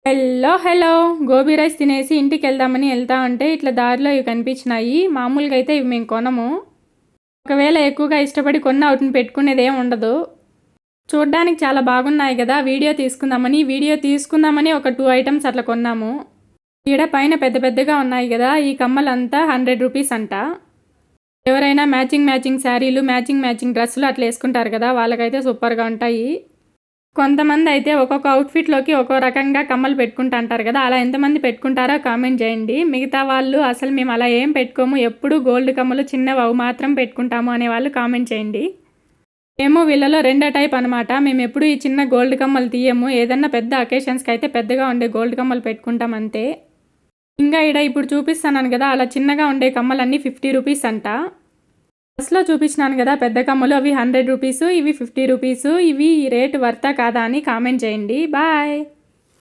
Hello hello gobi rice తినేసి ఇంటికి వెళ్దామని వెళ్తా ఉంటే ఇట్లా దారిలో ఇవి కనిపించినాయి. మామూలుగా అయితే ఇవి మేము కొనము. ఒకవేళ ఎక్కువగా ఇష్టపడి కొన్న వాటిని పెట్టుకునేది ఏం ఉండదు. చూడ్డానికి చాలా బాగున్నాయి కదా, వీడియో తీసుకుందామని ఒక 2 ఐటమ్స్ అట్లా కొన్నాము. ఈడ పైన పెద్ద పెద్దగా ఉన్నాయి కదా, ఈ కమ్మలంతా 100 రూపీస్ అంట. ఎవరైనా మ్యాచింగ్ శారీలు, మ్యాచింగ్ డ్రెస్సులు అట్లా వేసుకుంటారు కదా, వాళ్ళకైతే సూపర్గా ఉంటాయి. కొంతమంది అయితే ఒక్కొక్క అవుట్ఫిట్లోకి ఒక్కో రకంగా కమ్మలు పెట్టుకుంటా అంటారు కదా, అలా ఎంతమంది పెట్టుకుంటారో కామెంట్ చేయండి. మిగతా వాళ్ళు అసలు మేము అలా ఏం పెట్టుకోము, ఎప్పుడు గోల్డ్ కమ్మలు చిన్నవి అవి మాత్రం పెట్టుకుంటాము అనే వాళ్ళు కామెంట్ చేయండి. మేము వీళ్ళలో రెండో టైప్ అనమాట. మేము ఎప్పుడు ఈ చిన్న గోల్డ్ కమ్మలు తీయము, ఏదన్నా పెద్ద అకేషన్స్కి అయితే పెద్దగా ఉండే గోల్డ్ కమ్మలు పెట్టుకుంటాం అంతే. ఇంకా ఇప్పుడు చూపిస్తున్నాను కదా, అలా చిన్నగా ఉండే కమ్మలన్నీ 50 రూపీస్ అంట. ఫస్ట్లో చూపించినాను కదా పెద్ద కమ్మలు, అవి 100 రూపీసు, ఇవి 50 రూపీసు. ఇవి రేటు వర్తా కాదా అని కామెంట్ చేయండి. బాయ్.